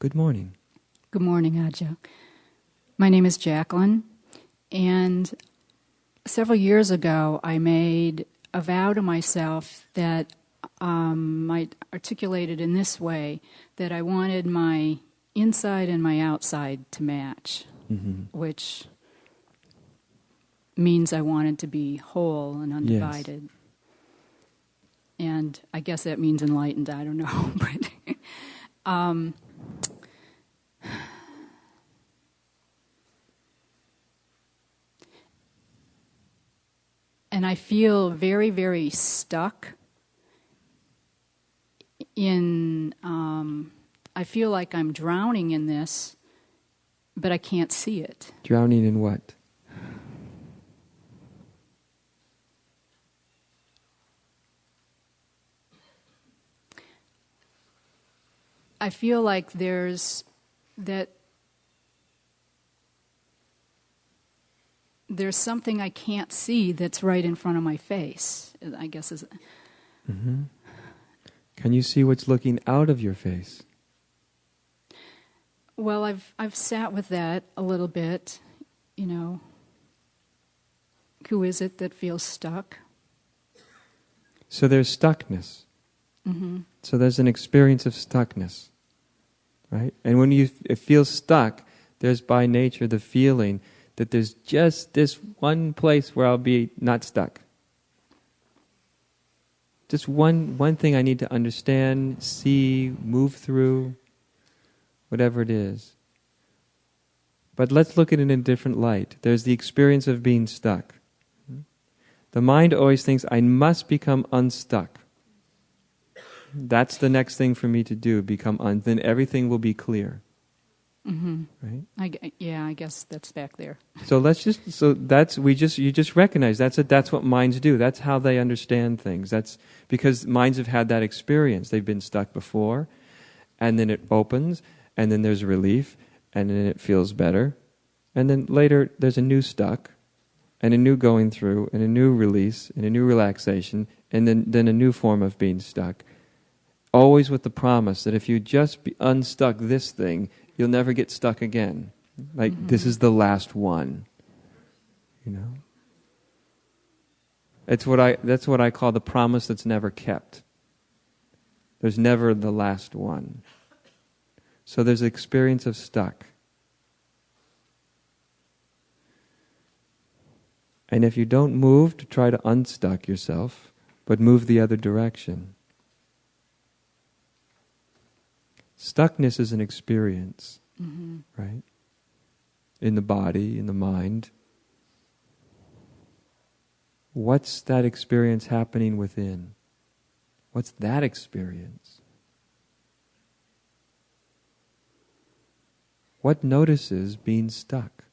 Good morning. Good morning, Adya. My name is Jacqueline, and several years ago I made a vow to myself that I articulated in this way, that I wanted my inside and my outside to match, which means I wanted to be whole and undivided. Yes. And I guess that means enlightened, I don't know. But and I feel very, very stuck in, I feel like I'm drowning in this, but I can't see it. Drowning in what? I feel like there's something I can't see that's right in front of my face, I guess is... Can you see what's looking out of your face? Well, I've sat with that a little bit, you know. Who is it that feels stuck? So there's stuckness. So there's an experience of stuckness, right? And when it feels stuck, there's by nature the feeling that there's just this one place where I'll be not stuck. Just one thing I need to understand, see, move through, whatever it is. But let's look at it in a different light. There's the experience of being stuck. The mind always thinks, I must become unstuck. That's the next thing for me to do, then everything will be clear. Right? I guess that's back there. So you just recognize that's what minds do. That's how they understand things. That's because minds have had that experience. They've been stuck before, and then it opens, and then there's relief, and then it feels better, and then later there's a new stuck, and a new going through, and a new release, and a new relaxation, and then a new form of being stuck. Always with the promise that if you just unstuck this thing, you'll never get stuck again. This is the last one. You know? That's what I call the promise that's never kept. There's never the last one. So there's an experience of stuck. And if you don't move to try to unstuck yourself, but move the other direction, stuckness is an experience, right? In the body, in the mind. What's that experience happening within? What's that experience? What notices being stuck?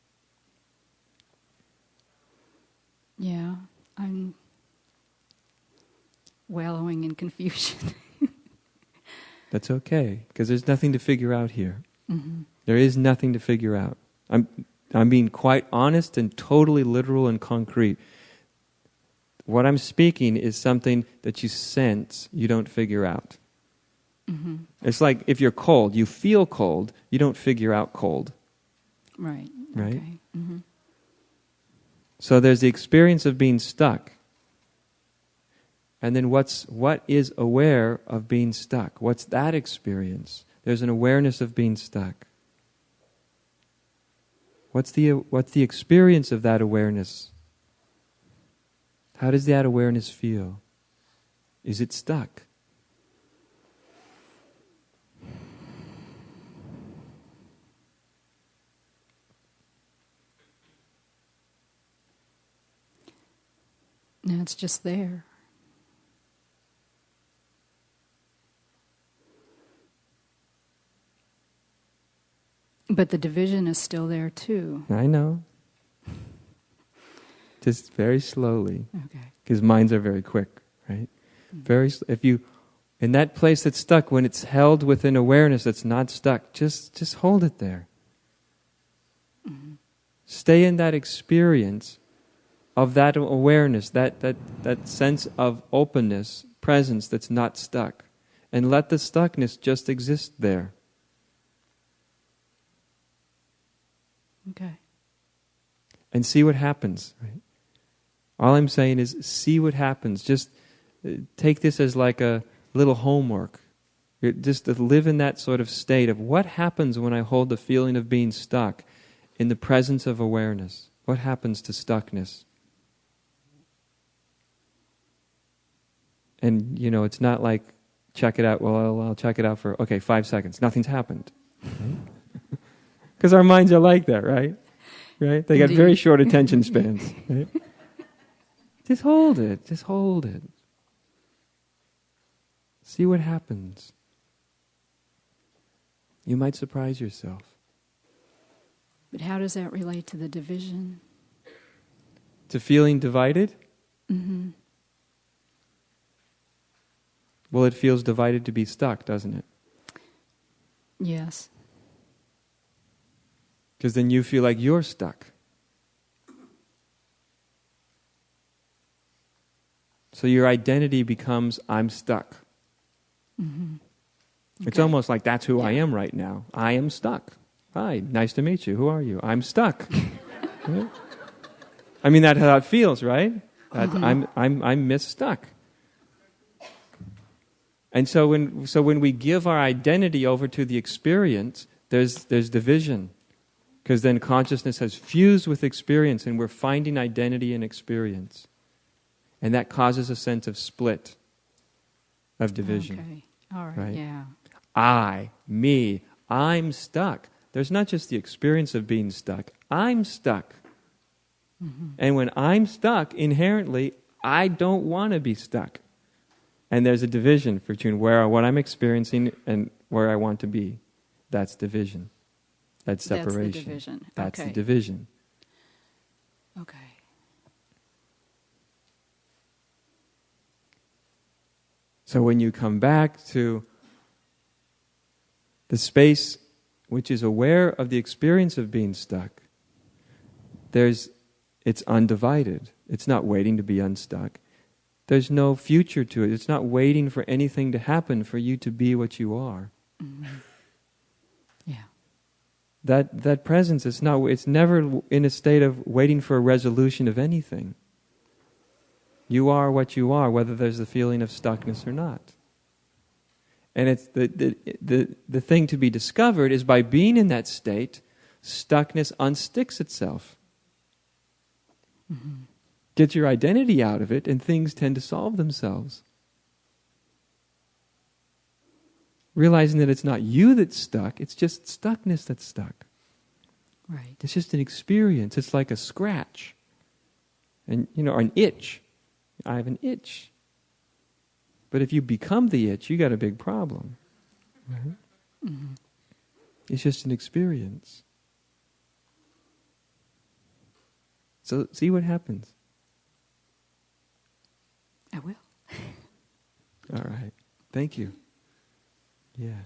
Yeah, I'm wallowing in confusion. That's okay, because there's nothing to figure out here. There is nothing to figure out. I'm being quite honest and totally literal and concrete. What I'm speaking is something that you sense, you don't figure out. It's like if you're cold, you feel cold, you don't figure out cold. Right? Okay. So there's the experience of being stuck. And then what is aware of being stuck? What's that experience? There's an awareness of being stuck. What's the experience of that awareness? How does that awareness feel? Is it stuck? No, it's just there. But the division is still there too. I know. Just very slowly. Okay. Because minds are very quick, right? If you, in that place that's stuck, when it's held within awareness that's not stuck, just hold it there. Stay in that experience of that awareness, that sense of openness, presence that's not stuck. And let the stuckness just exist there. Okay. And see what happens. Right? All I'm saying is see what happens. Just take this as like a little homework. Just to live in that sort of state of what happens when I hold the feeling of being stuck in the presence of awareness. What happens to stuckness? And, it's not like, check it out, well, I'll check it out for, 5 seconds. Nothing's happened. Because our minds are like that, right? Right? They got Indeed. very short attention spans. Right? Just hold it. Just hold it. See what happens. You might surprise yourself. But how does that relate to the division? To feeling divided? Mm-hmm. Well, it feels divided to be stuck, doesn't it? Yes. Because then you feel like you're stuck. So your identity becomes, I'm stuck. Mm-hmm. It's Okay. almost like that's who I am right now. I am stuck. Hi, nice to meet you. Who are you? I'm stuck. Right? I mean, that's how it feels, right? That Mm-hmm. I'm misstuck. And so when we give our identity over to the experience, there's division. Because then consciousness has fused with experience and we're finding identity in experience. And that causes a sense of split, of division. Okay. All right. Right? Yeah. I, me, I'm stuck. There's not just the experience of being stuck. I'm stuck. Mm-hmm. And when I'm stuck, inherently, I don't want to be stuck. And there's a division between what I'm experiencing and where I want to be. That's division. That's separation. That's the division. That's Okay. the division. Okay. So when you come back to the space which is aware of the experience of being stuck, it's undivided. It's not waiting to be unstuck. There's no future to it. It's not waiting for anything to happen for you to be what you are. Mm-hmm. Yeah. That presence it's never in a state of waiting for a resolution of anything. You are what you are, whether there's a feeling of stuckness or not. And it's the thing to be discovered is by being in that state, stuckness unsticks itself. Mm-hmm. Get your identity out of it, and things tend to solve themselves. Realizing that it's not you that's stuck, it's just stuckness that's stuck. Right. It's just an experience. It's like a scratch. And, or an itch. I have an itch. But if you become the itch, you got a big problem. Right? Mm-hmm. It's just an experience. So see what happens. I will. All right. Thank you. Yeah.